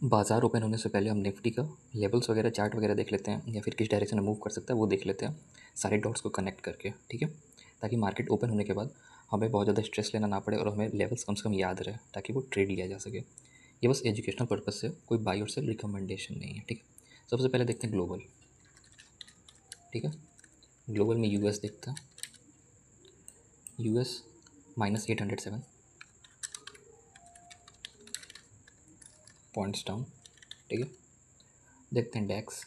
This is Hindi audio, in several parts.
बाज़ार ओपन होने से पहले हम निफ्टी का लेवल्स वगैरह चार्ट वगैरह देख लेते हैं, या फिर किस डायरेक्शन में मूव कर सकता है वो देख लेते हैं सारे डॉट्स को कनेक्ट करके, ठीक है। ताकि मार्केट ओपन होने के बाद हमें बहुत ज़्यादा स्ट्रेस लेना ना पड़े और हमें लेवल्स कम से कम याद रहे, ताकि वो ट्रेड लिया जा सके। ये बस एजुकेशनल पर्पज़ से, कोई बाई और सेल रिकमेंडेशन नहीं है, ठीक है। सबसे पहले देखते हैं ग्लोबल, ठीक है। ग्लोबल में यूएस देखते हैं, यूएस -807 पॉइंट्स डाउन, ठीक है। देखते हैं डैक्स,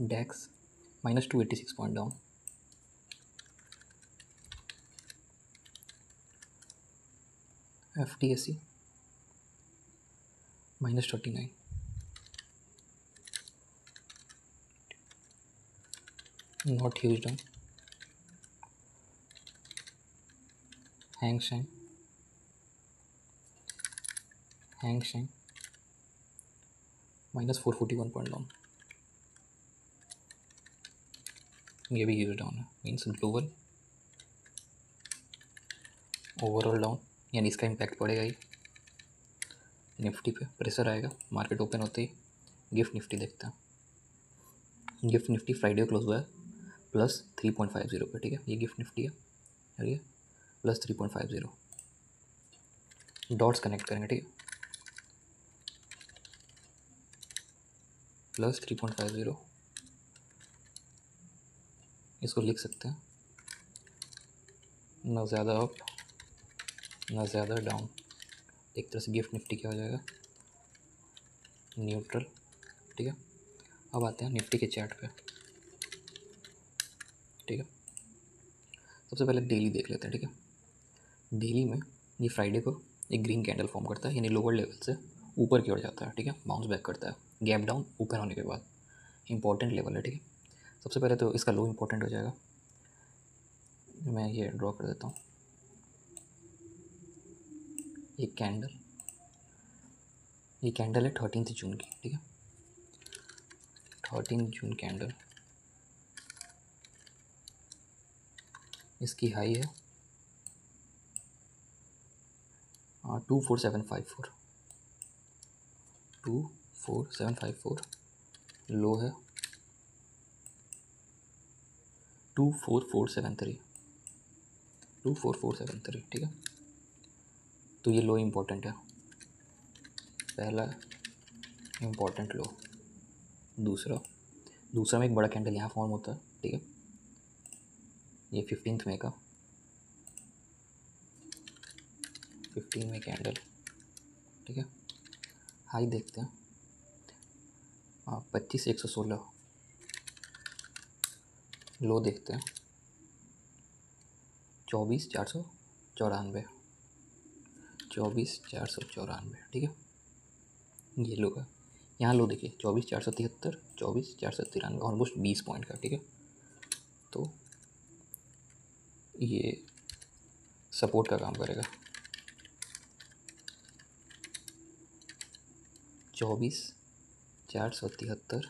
डैक्स -286 point down, FTSE -39, not huge down, hang शेंग -441 पॉइंट डाउन, ये भी ह्यूज डाउन है। मीन्स ग्लोबल ओवरऑल डाउन, यानी इसका इम्पैक्ट पड़ेगा ही निफ्टी पे, प्रेशर आएगा मार्केट ओपन होते ही। गिफ्ट निफ्टी देखते हैं, गिफ्ट निफ्टी फ्राइडे क्लोज हुआ है +3.50 पे, ठीक है। ये गिफ्ट निफ्टी है और ये +3.50 डॉट्स कनेक्ट करेंगे, ठीक है। +3.50, इसको लिख सकते हैं ना ज़्यादा अप ना ज़्यादा डाउन। एक तरह से गिफ्ट निफ्टी क्या हो जाएगा, न्यूट्रल, ठीक है। अब आते हैं निफ्टी के चार्ट पे, ठीक है। सबसे पहले डेली देख लेते हैं, ठीक है। डेली में ये फ्राइडे को एक ग्रीन कैंडल फॉर्म करता है, यानी लोअर लेवल से ऊपर की ओर जाता है, ठीक है। बाउंस बैक करता है गैप डाउन ओपन होने के बाद, इंपॉर्टेंट लेवल है, ठीक है। सबसे पहले तो इसका लो इंपॉर्टेंट हो जाएगा, मैं ये ड्रॉ कर देता हूँ। एक कैंडल, ये कैंडल है 13 जून की, ठीक है। 13 जून कैंडल, इसकी हाई है 24754, 24754, लो है 24473, 24473, ठीक है। तो ये लो इम्पोर्टेंट है, पहला इम्पोर्टेंट लो। दूसरा में एक बड़ा कैंडल यहाँ फॉर्म होता है, ठीक है। ये 15 मई का, 15 मई कैंडल, ठीक है। हाई देखते हैं 25,116, लो देखते हैं 24,494, 24,494, ठीक है। ये लो है, यहाँ लो देखिए 24,473, 24,493, ऑलमोस्ट 20 पॉइंट का, ठीक है। तो ये सपोर्ट का काम करेगा, 24,473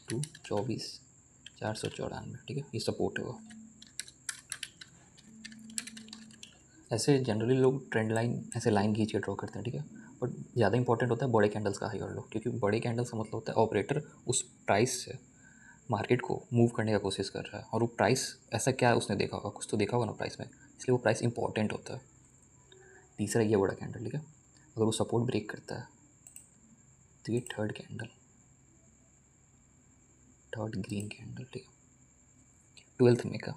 टू 24,494, ठीक है। ये सपोर्ट है वो। ऐसे जनरली लोग ट्रेंड लाइन ऐसे लाइन खींच के ड्रॉ करते हैं, ठीक है। बट ज़्यादा इंपॉर्टेंट होता है बड़े कैंडल्स का हाई और लो, क्योंकि बड़े कैंडल्स का मतलब होता है ऑपरेटर उस प्राइस से मार्केट को मूव करने का कोशिश कर रहा है, और वो प्राइस ऐसा क्या उसने देखा होगा, कुछ तो देखा होगा ना प्राइस में, इसलिए वो प्राइस इंपॉर्टेंट होता है। तीसरा ये बड़ा कैंडल, ठीक है। अगर वो सपोर्ट ब्रेक करता है तो ये third candle, third green candle, ठीक है। 12 मई का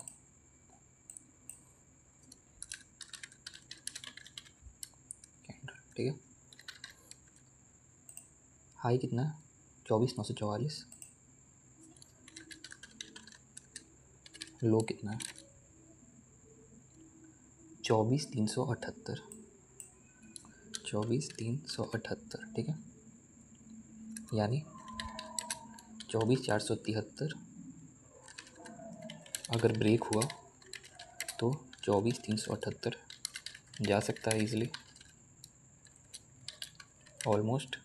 कैंडल, ठीक है। हाई कितना है 24,944, लो कितना है 24,378, 24,378, ठीक है। यानी 24,473 अगर ब्रेक हुआ तो 24,378 जा सकता है इजीली, ऑलमोस्ट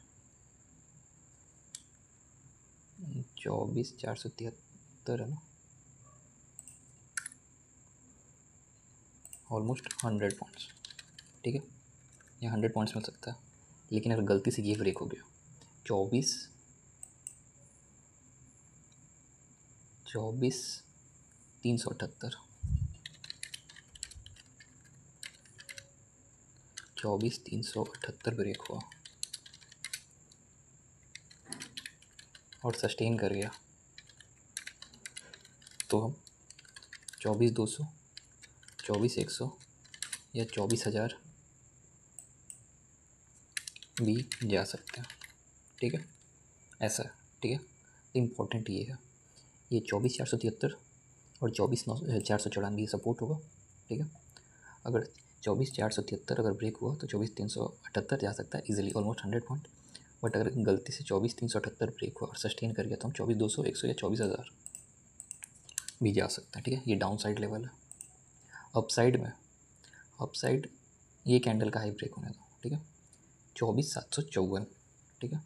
24,473 है ना, ऑलमोस्ट 100 पॉइंट्स, ठीक है। या 100 पॉइंट्स मिल सकता है। लेकिन अगर गलती से ये ब्रेक हो गया 24 378, 24,378 ब्रेक हुआ और सस्टेन कर गया, तो हम 24,200, 24,100 या 24,000 भी जा सकते हैं। ठीक है, ऐसा है। ठीक है, इम्पोर्टेंट ये है, ये 24,473 और 24,494 सपोर्ट होगा। ठीक है, अगर 24,473 अगर ब्रेक हुआ तो 24,378 जा सकता है इजीली, ऑलमोस्ट 100 पॉइंट। बट अगर गलती से 24,378 ब्रेक हुआ और सस्टेन कर गया तो हम 24,200, 100 या 24,000 भी जा सकते हैं। ठीक है, ये डाउन साइड लेवल है। अपसाइड ये कैंडल का हाई ब्रेक होने दो। ठीक है, 24,754। ठीक है,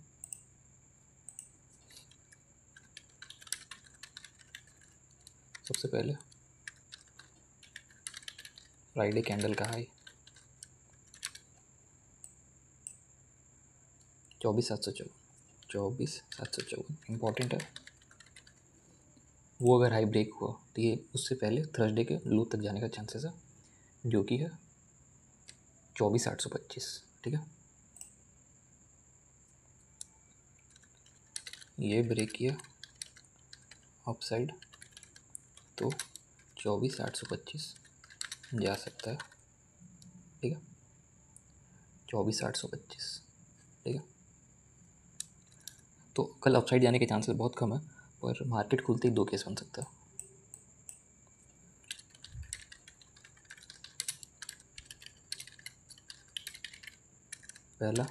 सबसे पहले फ्राइडे कैंडल का हाई 24,754 इम्पॉर्टेंट है। वो अगर हाई ब्रेक हुआ तो ये उससे पहले थर्सडे के लो तक जाने का चांसेस है, जो कि है 24,825। ठीक है, ये ब्रेक किया अपसाइड तो 24,825 जा सकता है। ठीक है, 24,825। ठीक है, तो कल अपसाइड जाने के चांसेस बहुत कम है, पर मार्केट खुलते ही दो केस बन सकता है। पहला,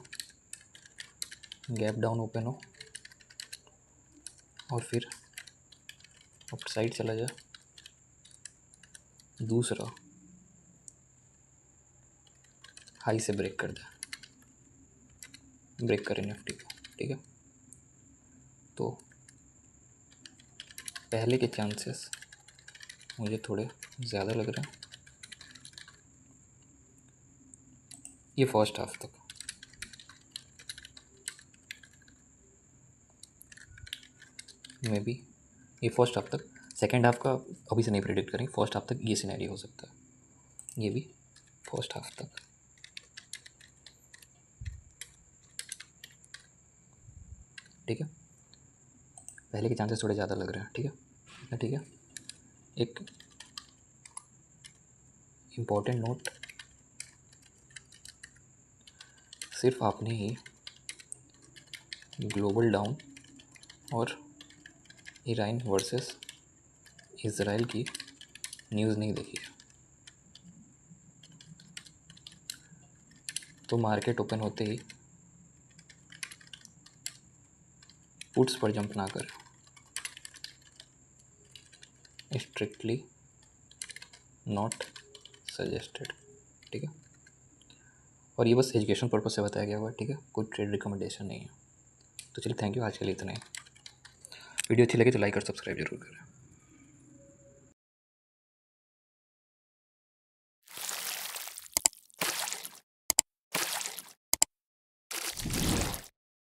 गैप डाउन ओपन हो और फिर अपसाइड चला जाए। दूसरा, हाई से ब्रेक कर दे, ब्रेक करें निफ्टी को। ठीक है, तो पहले के चांसेस मुझे थोड़े ज़्यादा लग रहे हैं। ये फर्स्ट हाफ तक, मे बी ये फर्स्ट हाफ तक, सेकेंड हाफ का अभी से नहीं प्रेडिक्ट करेंगे। फर्स्ट हाफ तक ये सिनेरियो हो सकता है, ये भी फर्स्ट हाफ तक। ठीक है, पहले के चांसेस थोड़े ज़्यादा लग रहे हैं। ठीक है, ठीक है, एक इम्पॉर्टेंट नोट, सिर्फ आपने ही ग्लोबल डाउन और ईरान वर्सेस इज़राइल की न्यूज़ नहीं देखी है, तो मार्केट ओपन होते ही पुट्स पर जंप ना करें, स्ट्रिक्टली नॉट सजेस्टेड। ठीक है, और ये बस एजुकेशन पर्पज से बताया गया हुआ है। ठीक है, कोई ट्रेड रिकमेंडेशन नहीं है। तो चलिए, थैंक यू, आज के लिए इतना ही। वीडियो अच्छी लगे तो लाइक और सब्सक्राइब जरूर करें।